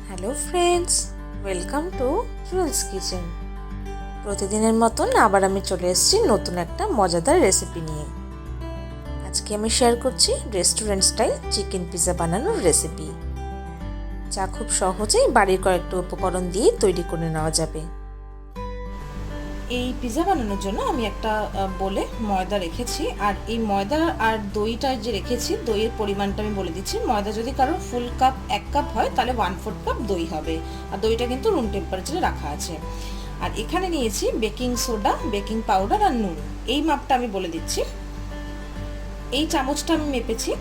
Hello friends, welcome to jewels kitchen. প্রতিদিনের মতন আবার আমি চলে এসেছি নতুন একটা মজাদার রেসিপি নিয়ে। আজকে আমি শেয়ার করছি রেস্টুরেন্ট স্টাইল চিকেন পিৎজা বানানোর রেসিপি, যা খুব সহজেই বাড়ির কয়েকটা উপকরণ দিয়ে তৈরি করে নেওয়া যাবে। এই পিৎজা বানানোর জন্য আমি একটা বোলে ময়দা রেখেছি, আর এই ময়দা আর দইটা যে রেখেছি, দইয়ের পরিমাণটা আমি বলে দিচ্ছি। ময়দা যদি কারোর ফুল কাপ 1 কাপ হয় তাহলে 1/4 কাপ দই হবে, আর দইটা কিন্তু রুম টেম্পারেচারে রাখা আছে। আর এখানে নিয়েছি বেকিং সোডা, বেকিং পাউডার আর নুন। এই মাপটা আমি বলে দিচ্ছি। এই চামচটা আমি মেপেছি।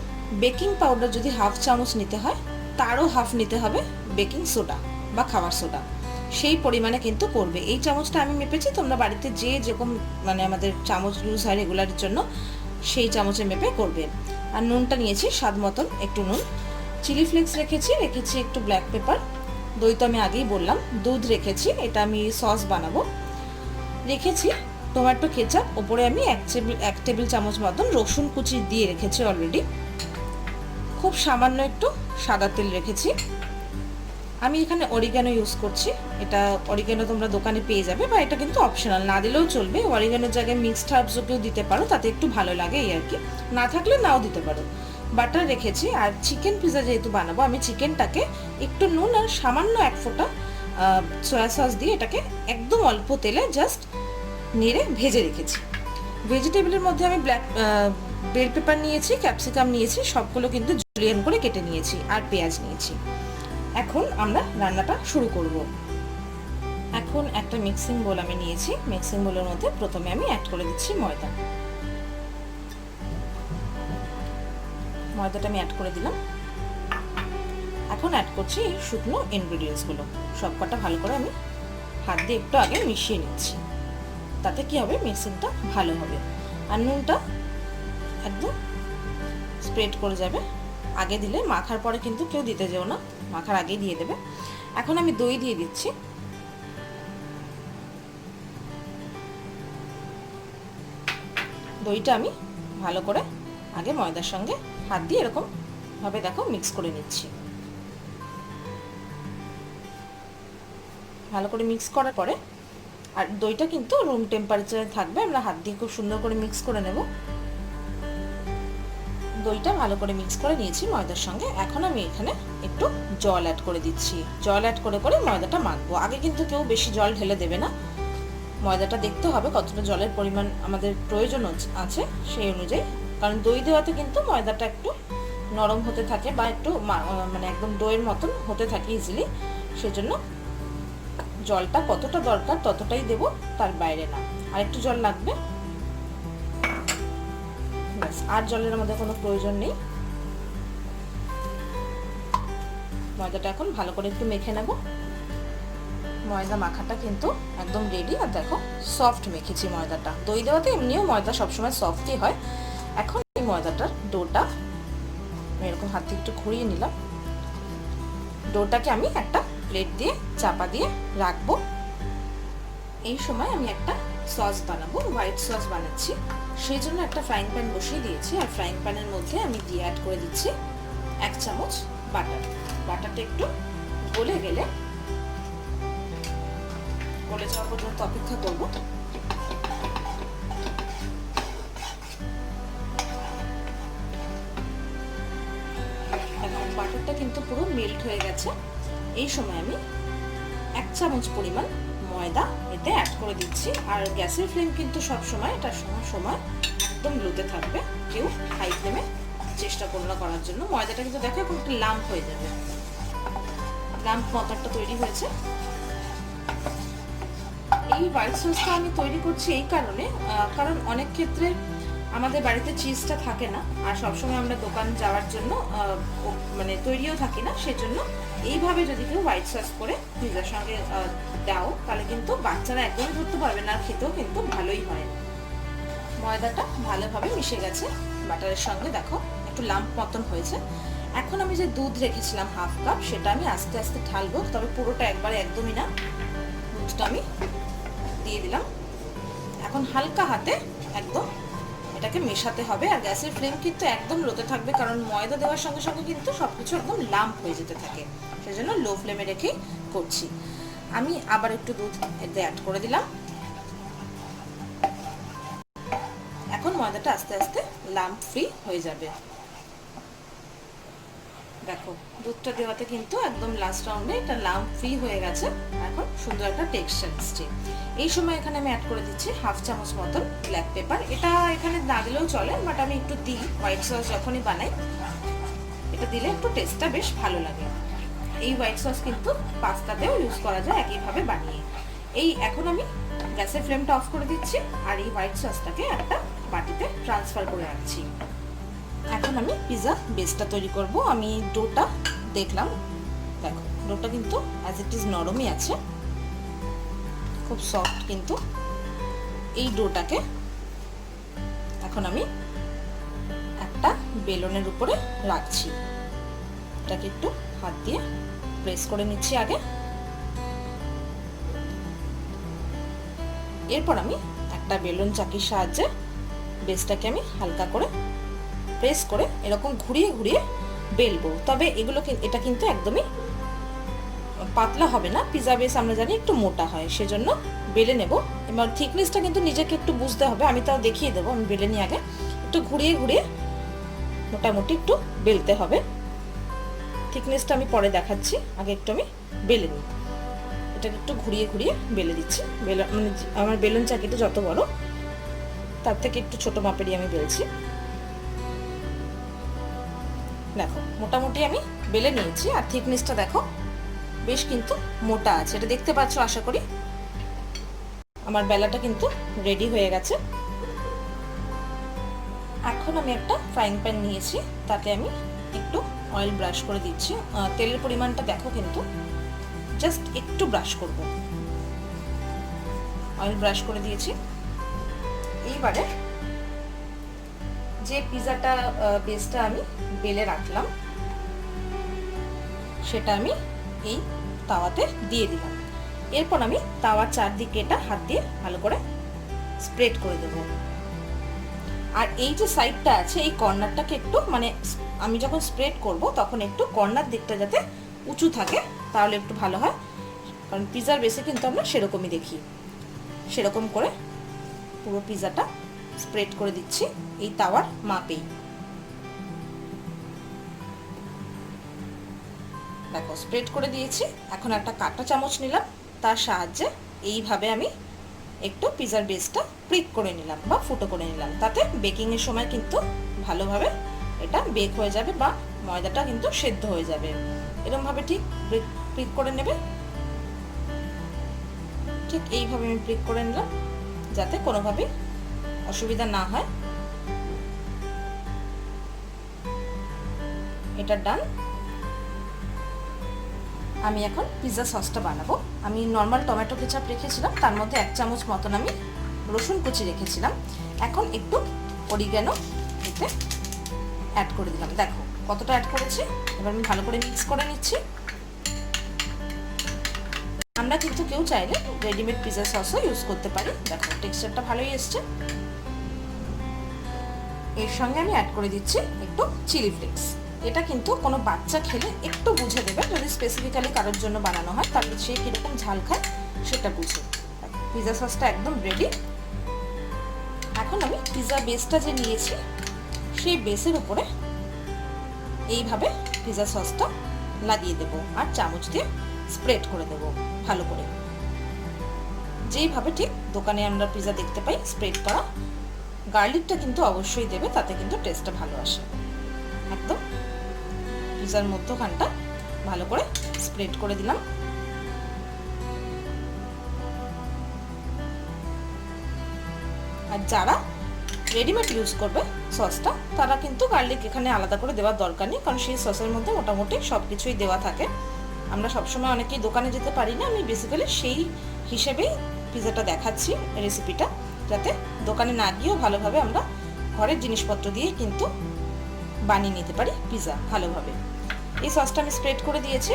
বেকিং পাউডার যদি 1/2 চামচ নিতে হয়, তারও 1/2 নিতে হবে বেকিং সোডা বা খাবার সোডা, সেই পরিমাণে কিন্তু করবে। এই চামচটা আমি মেপেছি, তোমরা বাড়িতে যে যেরকম মানে আমাদের চামচ ইউজ হয় রেগুলারের জন্য সেই চামচে মেপে করবে। আর নুনটা নিয়েছি স্বাদ মতন একটু নুন। চিলি ফ্লেক্স রেখেছি একটু ব্ল্যাক পেপার। দই তো আমি আগেই বললাম। দুধ রেখেছি, এটা আমি সস বানাবো। রেখেছি টমেটো কেচাপ, ওপরে আমি 1 টেবিল চামচ মতন রসুন কুচি দিয়ে রেখেছি অলরেডি। খুব সামান্য একটু সাদা তেল রেখেছি। আমি এখানে অরিগানো ইউজ করছি। এটা অরিগানো তোমরা দোকানে পেয়ে যাবে, বা এটা কিন্তু অপশনাল, না দিলেও চলবে। অরিগানোর জায়গায় মিক্সড হার্বসও কেউ দিতে পারো, তাতে একটু ভালো লাগে এই আর কি। না থাকলে নাও দিতে পারো। বাটার রেখেছি। আর চিকেন পিৎজা যেহেতু বানাবো, আমি চিকেনটাকে একটু নুন আর সামান্য 1 ফোঁটা সয়া সস দিয়ে এটাকে একদম অল্প তেলে জাস্ট নেড়ে ভেজে রেখেছি। ভেজিটেবলের মধ্যে আমি বেল পেপার নিয়েছি, ক্যাপসিকাম নিয়েছি, সবগুলো কিন্তু জুলিয়ান করে কেটে নিয়েছি, আর পেঁয়াজ নিয়েছি। এখন আমরা রান্নাটা শুরু করব। এখন একটা মিক্সিং বোল আমি নিয়েছি। মিক্সিং বোলের মধ্যে প্রথমে আমি অ্যাড করে দিচ্ছি ময়দাটা আমি অ্যাড করে দিলাম। এখন অ্যাড করছি এই শুকনো ইনগ্রেডিয়েন্টসগুলো। সবকটা ভালো করে আমি হাত দিয়ে একটু আগে মিশিয়ে নিচ্ছি, তাতে কি হবে, মিক্সিংটা ভালো হবে। আর নুনটা একদম স্প্রেড করে যাবে। আগে দিলে, মাখার পরে কিন্তু কেউ দিতে যেও না, মাখার আগেই দিয়ে দেবে। এখন আমি দই দিয়ে দিচ্ছি। দইটা আমি ভালো করে আগে ময়দার সঙ্গে হাত দিয়ে এরকম ভাবে দেখো মিক্স করে নিচ্ছি। ভালো করে মিক্স করার পরে, আর দইটা কিন্তু রুম টেম্পারেচারে থাকবে, আমরা হাত দিয়ে খুব সুন্দর করে মিক্স করে নেব। দইটা ভালো করে মিক্স করে নিয়েছি ময়দার সঙ্গে। এখন আমি এখানে একটু জল অ্যাড করে দিচ্ছি। জল অ্যাড করে করে ময়দাটা মাখবো। আগে কিন্তু কেউ বেশি জল ঢেলে দেবে না। ময়দাটা দেখতে হবে কতটা জলের পরিমাণ আমাদের প্রয়োজন আছে সেই অনুযায়ী, কারণ দই দেওয়াতে কিন্তু ময়দাটা একটু নরম হতে থাকে, বা একটু মানে একদম দইয়ের মতন হতে থাকে ইজিলি। সেজন্য জলটা কতটা দরকার ততটাই দেব, তার বাইরে না। আর একটু জল লাগবে, ব্যাস। আর জলের আমাদের কোনো প্রয়োজন নেই। ময়দাটা এখন ভালো করে একটু মেখে নেব। ময়দা মাখাটা কিন্তু একদম রেডি। আর দেখো সফট মেখেছি ময়দাটা। দই দেওয়াতে এমনিও ময়দা সবসময় সফটই হয়। এখন এই ময়দাটার ডোটা আমি এরকম হাত দিয়ে একটু ঘুরিয়ে নিলাম। ডোটাকে আমি একটা প্লেট দিয়ে চাপা দিয়ে রাখবো। এই সময় আমি একটা সস বানাবো, হোয়াইট সস বানাচ্ছি। সেই জন্য একটা ফ্রাইং প্যান বসিয়ে দিয়েছি, আর ফ্রাইং প্যানের মধ্যে আমি দিয়ে অ্যাড করে দিচ্ছি 1 চামচ বাটার। বাটারটা একটু গলে গেলে, গলে যাওয়া পর্যন্ত অপেক্ষা করব। এখন বাটারটা কিন্তু পুরো মেল্ট হয়ে গেছে। এই সময় আমি 1 চামচ পরিমাণ ময়দা এতে অ্যাড করে দিচ্ছি। আর গ্যাসের ফ্লেম কিন্তু সব সময় এটার সময় একদম লোতে থাকবে, কেউ হাই ফ্লেমে চেষ্টা করো না করার জন্য। ময়দাটা কিন্তু দেখো এখন একটু লাম্প হয়ে যাবে। লাম্প মতনটা তৈরি হয়েছে। এই হোয়াইট সসটা আমি তৈরি করছি এই কারণে, কারণ অনেক ক্ষেত্রে আমাদের বাড়িতে চিজটা থাকে না, আর সবসময় আমরা দোকান যাওয়ার জন্য মানে তৈরিও থাকি না। সেজন্য এইভাবে যদি কেউ হোয়াইট সস করে পিৎজার সঙ্গে দাও, তাহলে কিন্তু বাচ্চারা একদমই ধরতে পারবে না, আর খেতেও কিন্তু ভালোই হয়। ময়দাটা ভালোভাবে মিশে গেছে বাটারের সঙ্গে, দেখো একটু লাম্প মতন হয়েছে। এখন আমি যে দুধ রেখেছিলাম 1/2 কাপ, সেটা আমি আস্তে আস্তে ঢালবো, তবে পুরোটা একবারে একদমই না। দুধটা আমি দিয়ে দিলাম। এখন হালকা হাতে একদম এটাকে মেশাতে হবে। আর গ্যাসের ফ্লেম কিন্তু একদম লোতে থাকবে, কারণ ময়দা দেওয়ার সঙ্গে সঙ্গে কিন্তু সবকিছু একদম লাম্প হয়ে যেতে থাকে, সেজন্য লো ফ্লেমে রেখেই করছি। আমি আবার একটু দুধ এতে অ্যাড করে দিলাম। এখন ময়দাটা আস্তে আস্তে লাম্প ফ্রি হয়ে যাবে। দেখো দুধটা দেওয়াতে কিন্তু একদম লাস্ট রাউন্ডে এটা লাম্প ফ্রি হয়ে গেছে। এখন সুন্দর একটা টেক্সচার এসছে। এই সময় এখানে আমি অ্যাড করে দিচ্ছি হাফ চামচ মতন ব্ল্যাক পেপার। এটা এখানে না দিলেও চলে, বাট আমি একটু দিই হোয়াইট সস যখনই বানাই, এটা দিলে একটু টেস্টটা বেশ ভালো লাগে। এই হোয়াইট সস কিন্তু পাস্তাতেও ইউজ করা যায় একইভাবে বানিয়ে। এখন আমি গ্যাসের ফ্লেমটা অফ করে দিচ্ছি আর এই হোয়াইট সসটাকে একটা বাটিতে ট্রান্সফার করে রাখছি। এখন আমি পিৎজা বেসটা তৈরি করব। আমি ডোটা দেখলাম, দেখো ডোটা কিন্তু অ্যাজ ইট ইজ নরমই আছে, খুব সফট কিন্তু। এই ডোটাকে এখন আমি একটা বেলনের উপরে রাখছি। এটাকে একটু হাত দিয়ে প্রেস করে নিচ্ছি আগে। এরপর আমি একটা বেলুন চাকির সাহায্যে বেসটাকে আমি হালকা করে প্রেস করে এরকম ঘুরিয়ে ঘুরিয়ে বেলবো। তবে এটা কিন্তু একদমই পাতলা হবে না, পিৎজা বেস আমরা জানি একটু মোটা হয়, সেজন্য বেলে নেব। এবার থিকনেসটা কিন্তু নিজেকে একটু বুঝতে হবে, আমি তাও দেখিয়ে দেবো। আমি বেলে নিয়ে আগে একটু ঘুরিয়ে ঘুরিয়ে মোটামুটি একটু বেলতে হবে। থিকনেসটা আমি পরে দেখাচ্ছি, আগে একটু আমি বেলে নিই। এটাকে একটু ঘুরিয়ে ঘুরিয়ে বেলে দিচ্ছি। মানে আমার বেলুন চাকিটা যত বড় তার থেকে একটু ছোট মাপেরই আমি বেলছি। দেখো মোটামুটি আমি বেলে নিয়েছি। আর থিকনেসটা দেখো বেশ কিন্তু মোটা আছে, এটা দেখতে পাচ্ছ আশা করি। আমার বেলাটা কিন্তু রেডি হয়ে গেছে। এখন আমি একটা ফ্রাইং প্যান নিয়েছি, তাতে আমি একটু অয়েল ব্রাশ করে দিচ্ছি। তেলের পরিমাণটা দেখো কিন্তু জাস্ট একটু ব্রাশ করব। অয়েল ব্রাশ করে দিয়েছি। এইবারে যে পিৎজাটা বেসটা আমি বেলে রাখলাম সেটা আমি এই তাওয়াতে দিয়ে দিলাম। এরপর আমি তাওয়ার চারদিকে এটা হাত দিয়ে ভালো করে স্প্রেড করে দেব। আর এই যে সাইডটা আছে এই কর্নারটাকে একটু মানে আমি যখন স্প্রেড করব তখন একটু কর্নার দিকটা যাতে উঁচু থাকে তাহলে একটু ভালো হয়, কারণ পিৎজার বেসে কিন্তু আমরা সেরকমই দেখি। সেরকম করে পুরো পিৎজাটা স্প্রেড করে দিচ্ছি এই তাওয়ার মাপেই। দেখো স্প্রেড করে দিয়েছি। এখন একটা কাঁটা চামচ নিলাম, তার সাহায্যে এইভাবে আমি একটু পিৎজার বেসটা প্রিক করে নিলাম বা ফুটো করে নিলাম। তাতে বেকিংয়ের সময় কিন্তু ভালোভাবে এটা বেক হয়ে যাবে বা ময়দাটা কিন্তু সেদ্ধ হয়ে যাবে। এরকমভাবে ঠিক প্রিক করে নেবে। ঠিক এইভাবে আমি প্রিক করে নিলাম যাতে কোনোভাবে অসুবিধা না হয়। এটা ডান। আমি এখন পিৎজা সসটা বানাবো। আমি নর্মাল টমেটো কেচাপ রেখেছিলাম, তার মধ্যে 1 চামচ মতন আমি রসুন কুচি রেখেছিলাম। এখন একটু অরিগানো এতে অ্যাড করে দিলাম। দেখো কতটা অ্যাড করেছি। এবার আমি ভালো করে মিক্স করে নিচ্ছি। আমরা কিন্তু কেউ চাইলে রেডিমেড পিৎজা সসও ইউজ করতে পারি। দেখো টেক্সচারটা ভালোই এসছে। এর সঙ্গে আমি অ্যাড করে দিচ্ছি একটু চিলি ফ্লেক্স। এটা কিন্তু কোনো বাচ্চা খেলে একটু বুঝে দেবে, যদি স্পেসিফিক্যালি কারোর জন্য বানানো হয় তাহলে সে কীরকম ঝাল খায় সেটা বুঝে। পিৎজা সসটা একদম রেডি। এখন আমি পিৎজা বেসটা যে নিয়েছি সেই বেসের উপরে এইভাবে পিৎজা সসটা লাগিয়ে দেব আর চামচ দিয়ে স্প্রেড করে দেব ভালো করে, যেইভাবে ঠিক দোকানে আমরা পিৎজা দেখতে পাই স্প্রেড করা। গার্লিকটা কিন্তু অবশ্যই দেবে, তাতে কিন্তু টেস্টটা ভালো আসে। একদম পিৎজার মধ্যখানটা ভালো করে স্প্রেড করে দিলাম। আর যারা রেডিমেড ইউজ করবে সসটা তারা কিন্তু গার্লিক এখানে আলাদা করে দেওয়ার দরকার নেই, কারণ সেই সসের মধ্যে মোটামুটি সব কিছুই দেওয়া থাকে। আমরা সবসময় অনেকেই দোকানে যেতে পারি না, আমি বেসিক্যালি সেই হিসেবেই পিৎজাটা দেখাচ্ছি রেসিপিটা, যাতে দোকানে না গিয়েও ভালোভাবে আমরা ঘরের জিনিসপত্র দিয়ে কিন্তু বানিয়ে নিতে পারি পিৎজা ভালোভাবে। এই সসটা আমি স্প্রেড করে দিয়েছি,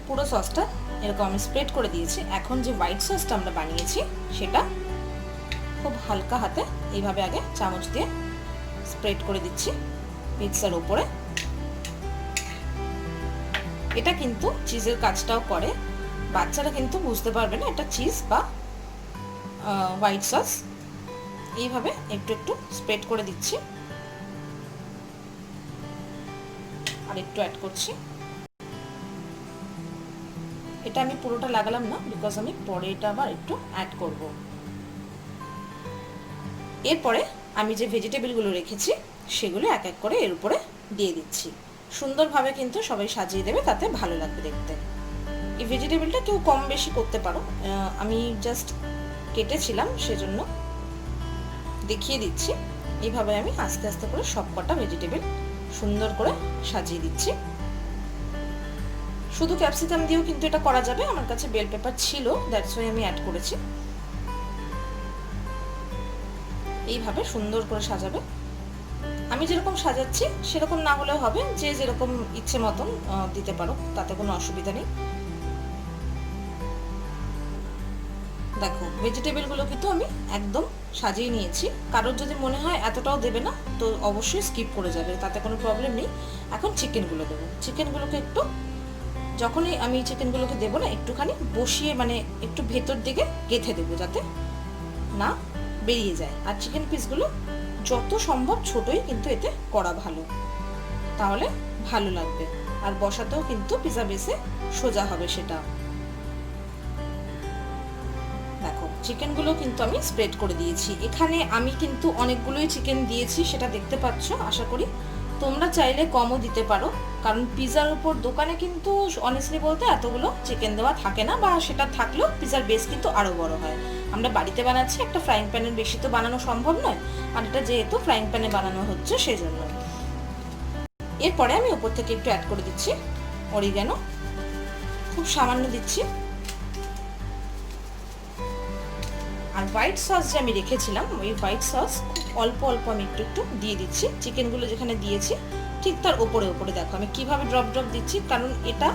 পুরো সসটা এরকম আমি স্প্রেড করে দিয়েছি। এখন যে হোয়াইট সসটা আমরা বানিয়েছি সেটা খুব হালকা হাতে এইভাবে আগে চামচ দিয়ে স্প্রেড করে দিচ্ছি পিৎজার উপরে। এটা কিন্তু চিজের কাজটাও করে, বাচ্চারা কিন্তু বুঝতে পারবে না এটা চিজ বা হোয়াইট সস। এইভাবে একটু একটু স্প্রেড করে দিচ্ছি আর একটু অ্যাড করছি। এটা আমি পুরোটা লাগালাম না, বিকজ আমি পরে এটা আবার একটু অ্যাড করব। এরপরে আমি যে ভেজিটেবলগুলো রেখেছি সেগুলো এক এক করে এর উপরে দিয়ে দিচ্ছি। সুন্দরভাবে কিন্তু সবাই সাজিয়ে দেবে, তাতে ভালো লাগবে দেখতে। এই ভেজিটেবলটা কেউ কম বেশি করতে পারো, আমি জাস্ট কেটেছিলাম সেজন্য দেখিয়ে দিচ্ছি। এইভাবে আমি আস্তে আস্তে করে সব কটা ভেজিটেবল সুন্দর করে সাজিয়ে দিচ্ছি। শুধু ক্যাপসিকাম দিয়েও কিন্তু এটা করা যাবে, আমার কাছে বেল পেপার ছিল, দ্যাটস ওয়াই আমি অ্যাড করেছি। এইভাবে সুন্দর করে সাজাবে। আমি যেরকম সাজাচ্ছি সেরকম না হলেও হবে, যে যেরকম ইচ্ছে মতন দিতে পারো, তাতে কোনো অসুবিধা নেই। দেখো ভেজিটেবলগুলো কিন্তু আমি একদম সাজিয়ে নিয়েছি। কারোর যদি মনে হয় এতটাও দেবে না তো অবশ্যই স্কিপ করে যাবে, তাতে কোনো প্রবলেম নেই। এখন চিকেনগুলো দেবো। চিকেনগুলোকে একটু, যখনই আমি চিকেনগুলোকে দেবো না, একটুখানি বসিয়ে মানে একটু ভেতর দিকে গেঁথে দেবো যাতে না বেরিয়ে যায়। আর চিকেন পিসগুলো যত সম্ভব ছোটই কিন্তু এতে করা ভালো, তাহলে ভালো লাগবে। আর বসাতেও কিন্তু পিজা বেসে সোজা হবে সেটা। দেখো চিকেনগুলো কিন্তু আমি স্প্রেড করে দিয়েছি। এখানে আমি কিন্তু অনেকগুলোই চিকেন দিয়েছি, সেটা দেখতে পাচ্ছ আশা করি। তোমরা চাইলে কমও দিতে পারো, কারণ পিজার উপর দোকানে কিন্তু অনেস্টলি বলতে এতগুলো চিকেন দেওয়া থাকে না, বা সেটা থাকলেও পিজার বেস কিন্তু আরও বড় হয়। আমরা বাড়িতে বানাচ্ছি, একটা ফ্রাইং প্যানের বেশি তো বানানো সম্ভব নয়, আর এটা যেহেতু ফ্রাইং প্যানে বানানো হচ্ছে সেজন্য। এরপরে আমি উপর থেকে একটু অ্যাড করে দিচ্ছি অরিগানো, খুব সামান্য দিচ্ছি। আর হোয়াইট সস যে আমি রেখেছিলাম, ওই হোয়াইট সস খুব অল্প অল্প আমি একটু একটু দিয়ে দিচ্ছি। চিকেনগুলো যেখানে দিয়েছি ঠিক তার ওপরে ওপরে দেখো আমি কিভাবে ড্রপ ড্রপ দিচ্ছি, কারণ এটা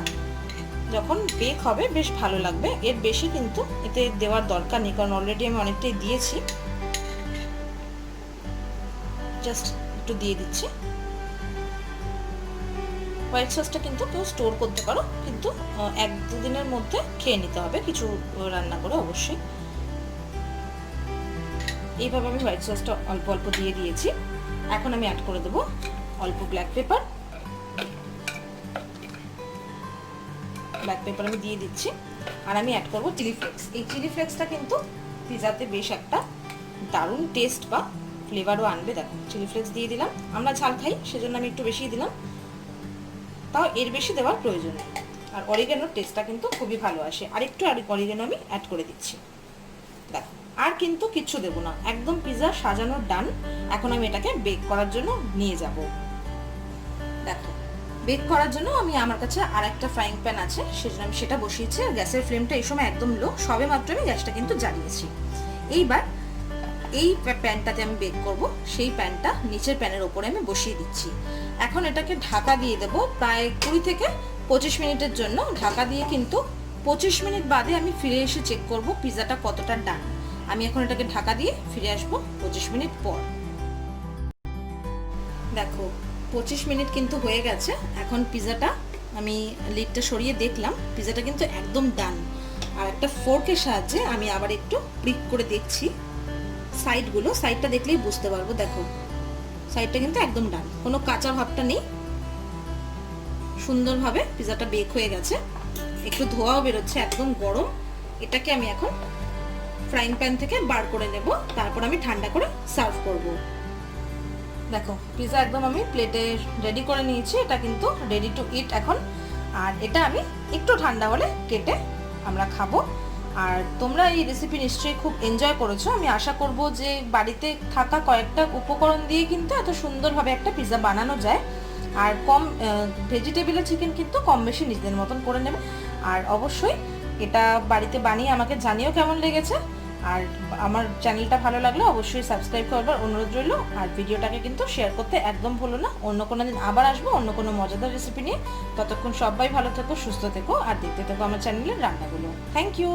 যখন বেক হবে বেশ ভালো লাগবে। এর বেশি কিন্তু এতে দেওয়ার দরকার নেই, কারণ অলরেডি আমি অনেকটাই দিয়েছি। জাস্ট একটু দিয়ে দিচ্ছি। হোয়াইট সসটা কিন্তু কেউ স্টোর করতে পারো, কিন্তু 1-2 দিনের মধ্যে খেয়ে নিতে হবে কিছু রান্না করে অবশ্যই। এইভাবে আমি হোয়াইট সসটা অল্প অল্প দিয়ে দিয়েছি। এখন আমি অ্যাড করে দেবো অল্প ব্ল্যাক পেপার। ব্ল্যাক পেপার আমি দিয়ে দিচ্ছি। আর আমি অ্যাড করবো চিলি ফ্লেক্স। এই চিলি ফ্লেক্সটা কিন্তু পিজাতে বেশ একটা দারুণ টেস্ট বা ফ্লেভারও আনবে। দেখো চিলি ফ্লেক্স দিয়ে দিলাম, আমরা ঝাল খাই সেজন্য আমি একটু বেশি দিলাম, তাও এর বেশি দেওয়ার প্রয়োজন নেই। আর অরিগানোর টেস্টটা কিন্তু খুবই ভালো আসে। আর একটু অরিগানো আমি অ্যাড করে দিচ্ছি। দেখো আর কিন্তু কিচ্ছু দেবো না, একদম পিজা সাজানোর ডান। এখন আমি এটাকে বেক করার জন্য নিয়ে যাব। দেখো বেক করার জন্য আমি, আমার কাছে আর একটা ফ্রাইং প্যান আছে, সেজন্য আমি সেটা বসিয়েছি। আর গ্যাসের ফ্লেমটা এই সময় একদম লো, সবে মাত্র আমি গ্যাসটা কিন্তু জ্বালিয়েছি। এইবার এই প্যানটাতে আমি বেক করব, সেই প্যানটা নিচের প্যানের ওপরে আমি বসিয়ে দিচ্ছি। এখন এটাকে ঢাকা দিয়ে দেবো প্রায় 20 থেকে 25 মিনিটের জন্য। ঢাকা দিয়ে কিন্তু 25 মিনিট বাদে আমি ফিরে এসে চেক করব পিজাটা কতটা ডান। আমি এখন এটাকে ঢাকা দিয়ে ফিরে আসবো 25 মিনিট পর। দেখো 25 মিনিট কিন্তু হয়ে গেছে। এখন পিজাটা আমি লিডটা সরিয়ে দেখলাম, পিজাটা কিন্তু একদম ডান। আর একটা ফোর্কের সাহায্যে আমি আবার একটু প্রিক করে দেখছি সাইডগুলো, সাইডটা দেখলেই বুঝতে পারবো। দেখো সাইডটা কিন্তু একদম ডান, কোনো কাঁচা ভাবটা নেই। সুন্দরভাবে পিজাটা বেক হয়ে গেছে, একটু ধোঁয়াও বেরোচ্ছে, একদম গরম। এটাকে আমি এখন ফ্রাইং প্যান থেকে বার করে নেব, তারপর আমি ঠান্ডা করে সার্ভ করব। দেখো পিজা একদম আমি প্লেটে রেডি করে নিয়েছি, এটা কিন্তু রেডি টু ইট এখন। আর এটা আমি একটু ঠান্ডা হলে কেটে আমরা খাবো। আর তোমরা এই রেসিপি নিশ্চয়ই খুব এনজয় করেছো। আমি আশা করব যে বাড়িতে থাকা কয়েকটা উপকরণ দিয়ে কিন্তু এত সুন্দরভাবে একটা পিজা বানানো যায়। আর কম ভেজিটেবল চিকেন কিন্তু কম বেশি নিজেদের মতন করে নেবে। আর অবশ্যই এটা বাড়িতে বানিয়ে আমাকে জানিও কেমন লেগেছে। আর আমার চ্যানেলটা ভালো লাগলে অবশ্যই সাবস্ক্রাইব করবার অনুরোধ রইল। আর ভিডিওটাকে কিন্তু শেয়ার করতে একদম ভুলো না। অন্য কোনো দিন আবার আসবো অন্য কোনো মজাদার রেসিপি নিয়ে। ততক্ষণ সবাই ভালো থেকো, সুস্থ থেকো, আর দেখতে থেকো আমার চ্যানেলের রান্নাগুলো। Thank you.